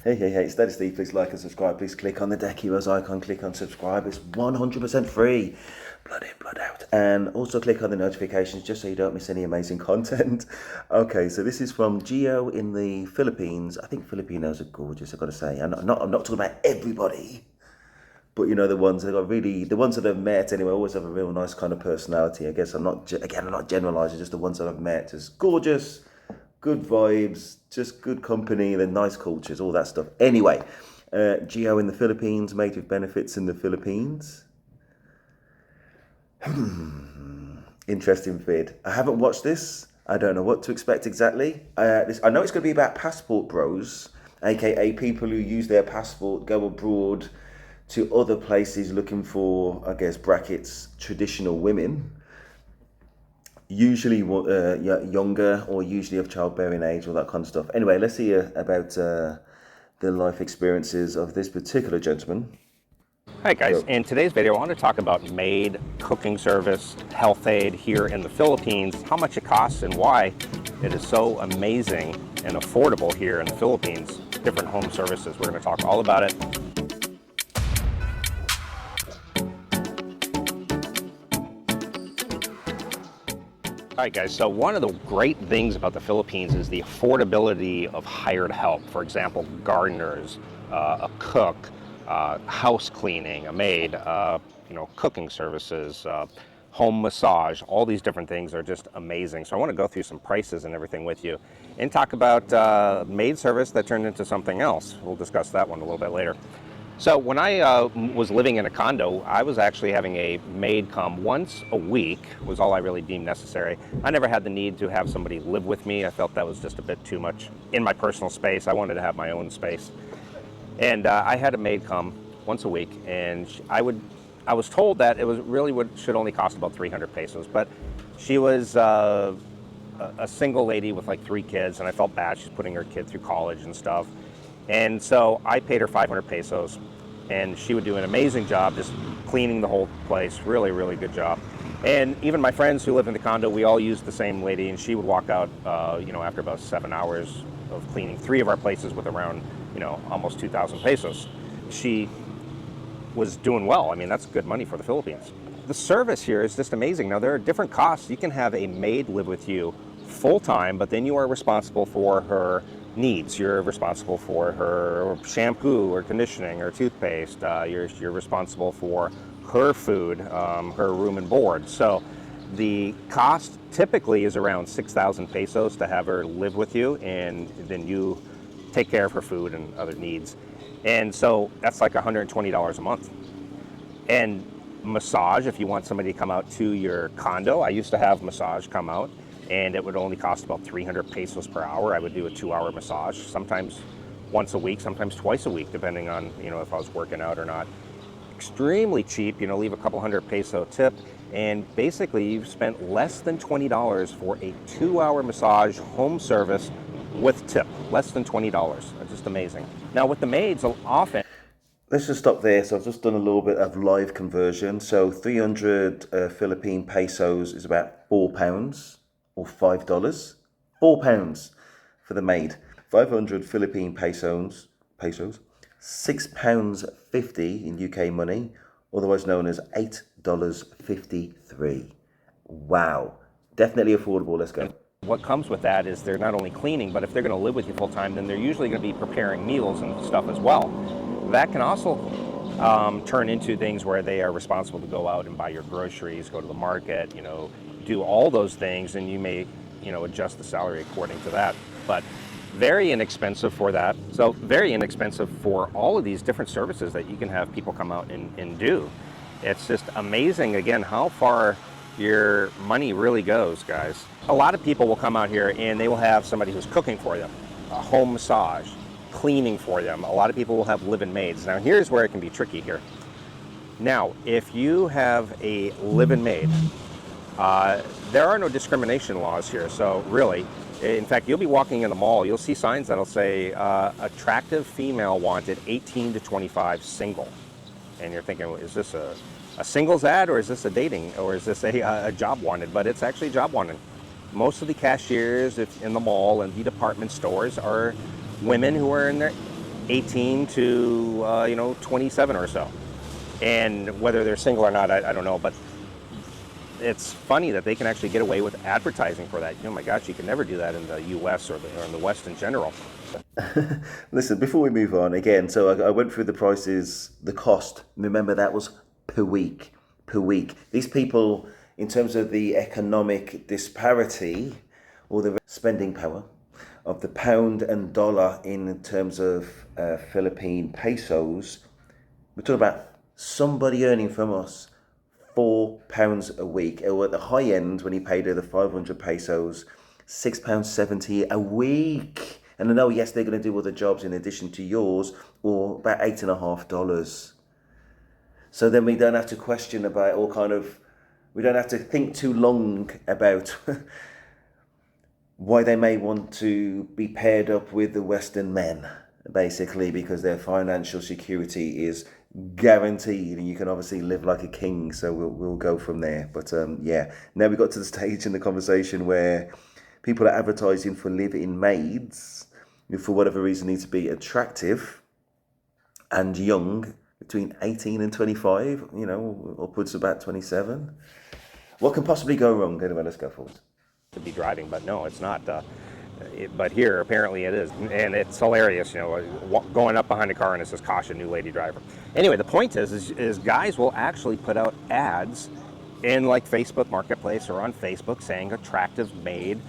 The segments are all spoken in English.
Hey, Steady Steve, please like and subscribe. Please click on the Deck Heroes icon, click on subscribe. It's 100% free. Blood in, blood out. And also click on the notifications just so you don't miss any amazing content. Okay, so this is from Gio in the Philippines. I think Filipinos are gorgeous, I've got to say. I'm not talking about everybody, but you know, the ones that got really, the ones that I've met anyway, always have a real nice kind of personality. I guess I'm not generalizing, just the ones that I've met. Just gorgeous, good vibes, just good company, then nice cultures, all that stuff. Anyway, Geo in the Philippines, Made with Benefits in the Philippines. Interesting vid. I haven't watched this. I don't know what to expect exactly. I know it's going to be about passport bros, aka people who use their passport, go abroad to other places looking for, I guess, brackets, traditional women, usually younger or usually of childbearing age, all that kind of stuff. Anyway, let's hear about the life experiences of this particular gentleman. Hi guys, Go. in today's video I want to talk about Maid cooking service, health aid here in the Philippines, how much it costs and why it is so amazing and affordable here in the Philippines. Different home services, we're going to talk all about it. All right guys, so one of the great things about the Philippines is the affordability of hired help. For example, gardeners, a cook, house cleaning, a maid, cooking services, home massage, all these different things are just amazing. So I want to go through some prices and everything with you and talk about maid service that turned into something else. We'll discuss that one a little bit later. So when I was living in a condo, I was actually having a maid come once a week, was all I really deemed necessary. I never had the need to have somebody live with me. I felt that was just a bit too much in my personal space. I wanted to have my own space. And I had a maid come once a week, and I was told that it was really should only cost about 300 pesos, but she was a single lady with like 3 kids, and I felt bad. She's putting her kid through college and stuff. And so I paid her 500 pesos, and she would do an amazing job just cleaning the whole place. Really, really good job. And even my friends who live in the condo, we all used the same lady, and she would walk out, after about 7 hours of cleaning 3 of our places with around, almost 2,000 pesos. She was doing well. I mean, that's good money for the Philippines. The service here is just amazing. Now, there are different costs. You can have a maid live with you full time, but then you are responsible for her needs. You're responsible for her shampoo or conditioning or toothpaste. You're responsible for her food, her room and board. So the cost typically is around 6,000 pesos to have her live with you, and then you take care of her food and other needs. And so that's like $120 a month. And massage, if you want somebody to come out to your condo, I used to have massage come out, and it would only cost about 300 pesos per hour. I would do a 2-hour massage, sometimes once a week, sometimes twice a week, depending on, if I was working out or not. Extremely cheap, leave a couple hundred peso tip, and basically you've spent less than $20 for a 2-hour massage home service with tip. Less than $20. Just amazing. Now with the maids, often... Let's just stop there. So I've just done a little bit of live conversion. So 300 Philippine pesos is about £4 or $5. £4 for the maid. 500 Philippine pesos, £6.50 in UK money, otherwise known as $8.53. Wow, definitely affordable. Let's go. What comes with that is they're not only cleaning, but if they're going to live with you full time, then they're usually going to be preparing meals and stuff as well. That can also turn into things where they are responsible to go out and buy your groceries, go to the market, do all those things, and you may, adjust the salary according to that. But very inexpensive for that. So very inexpensive for all of these different services that you can have people come out and do. It's just amazing, again, how far your money really goes, guys. A lot of people will come out here and they will have somebody who's cooking for them, a home massage, cleaning for them. A lot of people will have live-in maids. Now here's where it can be tricky here. Now, if you have a live-in maid, there are no discrimination laws here. So really, in fact, you'll be walking in the mall, you'll see signs that'll say attractive female wanted 18 to 25 single. And you're thinking, is this a singles ad, or is this a dating, or is this a job wanted? But it's actually job wanted. Most of the cashiers in the mall and the department stores are women who are in their 18 to 27 or so. And whether they're single or not, I don't know, but it's funny that they can actually get away with advertising for that. Oh my gosh, you can never do that in the US or in the West in general. Listen, before we move on, again, so I went through the prices, the cost. Remember, that was per week. Per week. These people, in terms of the economic disparity or the spending power of the pound and dollar in terms of Philippine pesos, we're talking about somebody earning from us £4 a week, or at the high end when he paid her the 500 pesos, £6.70 a week. And I know, yes, they're going to do other jobs in addition to yours, or about $8.50. So then we don't have to question about all kind of, we don't have to think too long about why they may want to be paired up with the Western men, basically, because their financial security is guaranteed and you can obviously live like a king. So we'll go from there. But yeah, now we got to the stage in the conversation where people are advertising for live-in maids who, for whatever reason, need to be attractive and young, between 18 and 25, upwards of about 27. What can possibly go wrong? Anyway, let's go forward. To be driving, but no, it's not. But here, apparently, it is, and it's hilarious. Going up behind a car and it says "Caution, new lady driver." Anyway, the point is guys will actually put out ads in like Facebook Marketplace or on Facebook saying attractive maid,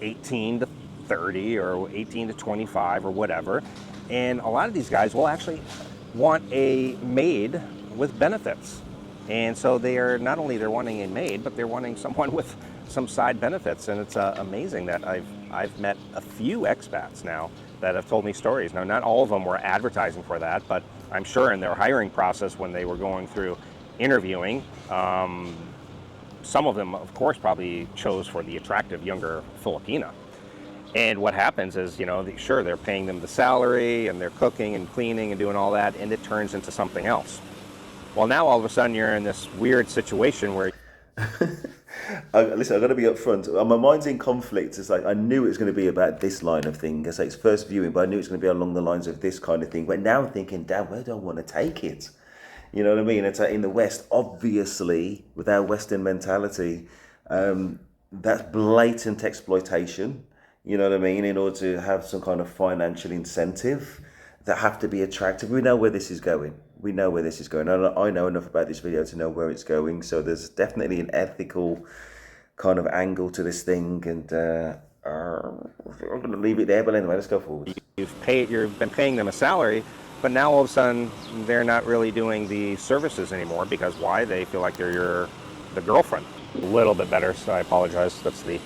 18 to 30 or 18 to 25 or whatever, and a lot of these guys will actually want a maid with benefits. And so they're wanting a maid, but they're wanting someone with some side benefits. And it's amazing that I've met a few expats now that have told me stories. Now, not all of them were advertising for that, but I'm sure in their hiring process when they were going through interviewing, some of them, of course, probably chose for the attractive younger Filipina. And what happens is, sure, they're paying them the salary and they're cooking and cleaning and doing all that, and it turns into something else. Well, now all of a sudden you're in this weird situation where... Listen, I've got to be upfront. My mind's in conflict. It's like I knew it was going to be about this line of thing. I say it's first viewing, but I knew it was going to be along the lines of this kind of thing. But now I'm thinking, damn, where do I want to take it? You know what I mean? It's like in the West, obviously, with our Western mentality, that's blatant exploitation. You know what I mean? In order to have some kind of financial incentive that have to be attractive. We know where this is going. I know enough about this video to know where it's going. So there's definitely an ethical kind of angle to this thing. And I'm going to leave it there. But anyway, let's go forward. You've been paying them a salary, but now all of a sudden they're not really doing the services anymore because why? They feel like they're the girlfriend. A little bit better, so I apologize. That's the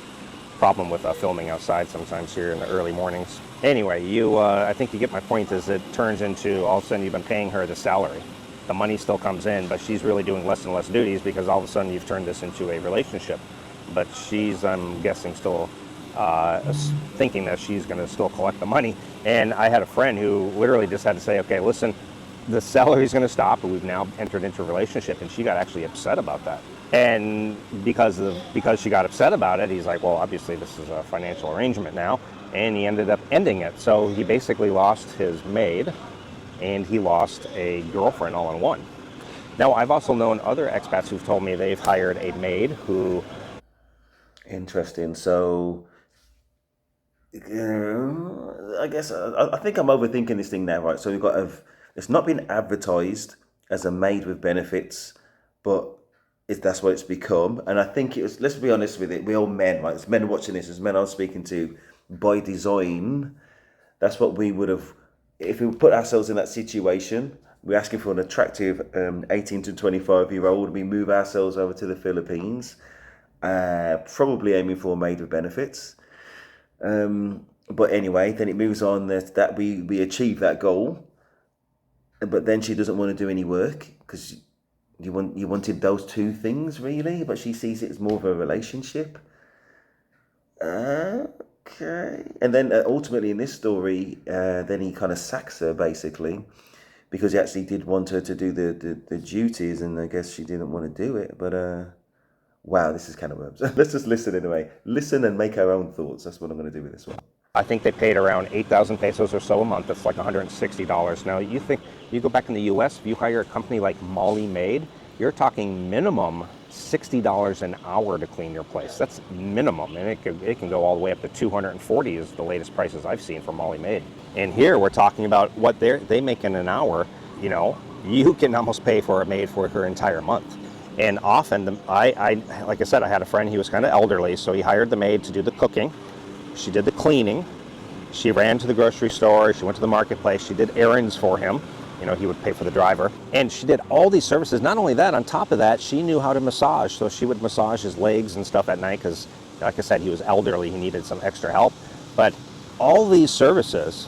problem with filming outside sometimes here in the early mornings. Anyway, I think you get my point. Is it turns into all of a sudden you've been paying her the salary. The money still comes in, but she's really doing less and less duties because all of a sudden you've turned this into a relationship. But she's, I'm guessing, still thinking that she's going to still collect the money. And I had a friend who literally just had to say, okay, listen, the salary's going to stop, but we've now entered into a relationship, and she got actually upset about that. And because she got upset about it, he's like, well, obviously this is a financial arrangement now, and he ended up ending it. So he basically lost his maid, and he lost a girlfriend all in one. Now, I've also known other expats who've told me they've hired a maid who... Interesting. So, I guess I think I'm overthinking this thing now, right? So it's not been advertised as a maid with benefits, but that's what it's become. And I think it was, let's be honest with it, we're all men, right? It's men watching this, it's men I'm speaking to. By design, that's what we would have, if we put ourselves in that situation, we're asking for an attractive 18 to 25-year-old, we move ourselves over to the Philippines, probably aiming for a maid with benefits. But anyway, then it moves on that we achieve that goal, but then she doesn't want to do any work because you wanted those two things really, but she sees it as more of a relationship. Okay, and then ultimately in this story, then he kind of sacks her basically because he actually did want her to do the duties, and I guess she didn't want to do it. But wow, this is kind of worms. Let's just listen anyway. Listen and make our own thoughts. That's what I'm going to do with this one. I think they paid around 8,000 pesos or so a month. That's like $160. Now, you think, you go back in the US, if you hire a company like Maid, you're talking minimum $60 an hour to clean your place. That's minimum, and it can go all the way up to 240 is the latest prices I've seen for Maid. And here we're talking about what they make in an hour. You know, you can almost pay for a maid for her entire month. And often, like I said, I had a friend, he was kind of elderly, so he hired the maid to do the cooking. She did the cleaning. She ran to the grocery store. She went to the marketplace. She did errands for him. You know, he would pay for the driver. And she did all these services. Not only that, on top of that, she knew how to massage. So she would massage his legs and stuff at night because, like I said, he was elderly. He needed some extra help. But all these services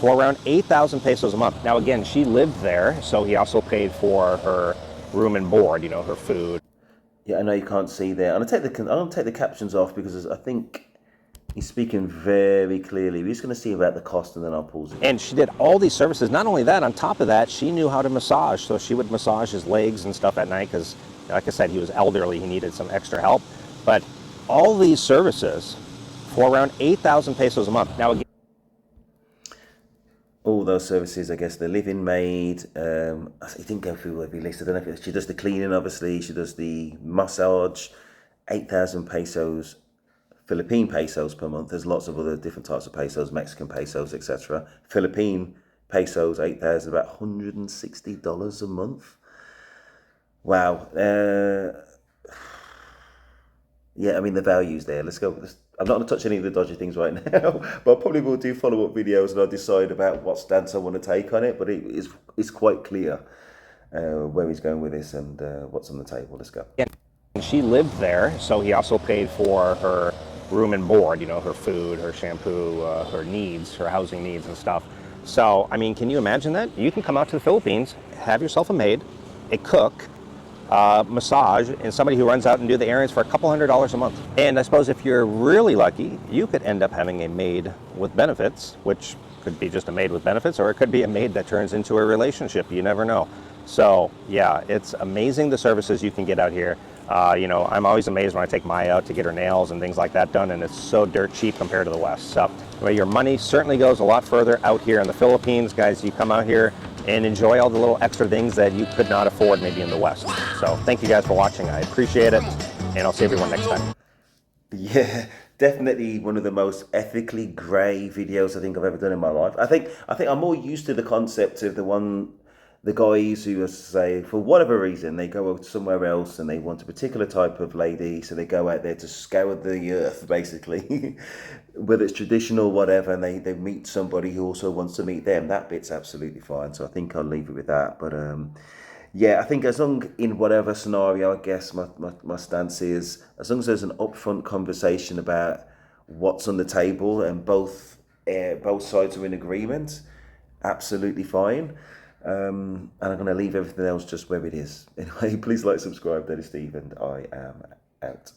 for around 8,000 pesos a month. Now, again, she lived there, so he also paid for her room and board, you know, her food. Yeah, I know you can't see there. I'm gonna take the captions off because I think he's speaking very clearly. We're just going to see about the cost and then I'll pause it. And she did all these services. Not only that, on top of that, she knew how to massage. So she would massage his legs and stuff at night because, like I said, he was elderly. He needed some extra help. But all these services for around 8,000 pesos a month. Now, again, all those services, I guess, the living maid. He didn't go through every list. I don't know if she does the cleaning, obviously. She does the massage, 8,000 pesos. Philippine pesos per month. There's lots of other different types of pesos, Mexican pesos, etc. Philippine pesos, 8,000, about $160 a month. Wow. Yeah, I mean, the value's there. Let's go. I'm not going to touch any of the dodgy things right now, but I probably will do follow-up videos and I'll decide about what stance I want to take on it. But it's quite clear where he's going with this and what's on the table. Let's go. she lived there, so he also paid for her room and board, you know, her food, her shampoo, her needs, her housing needs and stuff. So, I mean, can you imagine that? You can come out to the Philippines, have yourself a maid, a cook, massage, and somebody who runs out and do the errands for a couple $100s a month. And I suppose if you're really lucky, you could end up having a maid with benefits, which could be just a maid with benefits, or it could be a maid that turns into a relationship. You never know. So, yeah, it's amazing the services you can get out here. You know, I'm always amazed when I take Maya out to get her nails and things like that done, and it's so dirt cheap compared to the West. So, well, your money certainly goes a lot further out here in the Philippines. Guys, you come out here and enjoy all the little extra things that you could not afford maybe in the West. So, thank you guys for watching. I appreciate it, and I'll see everyone next time. Yeah, definitely one of the most ethically grey videos I think I've ever done in my life. I think I'm more used to the concept of the guys who are, say, for whatever reason, they go somewhere else and they want a particular type of lady, so they go out there to scour the earth, basically, whether it's traditional, whatever, and they meet somebody who also wants to meet them. That bit's absolutely fine, so I think I'll leave it with that. But yeah, I think as long, in whatever scenario, I guess my stance is, as long as there's an upfront conversation about what's on the table and both sides are in agreement, absolutely fine. And I'm going to leave everything else just where it is. Anyway, please like, subscribe. That is Steve, and I am out.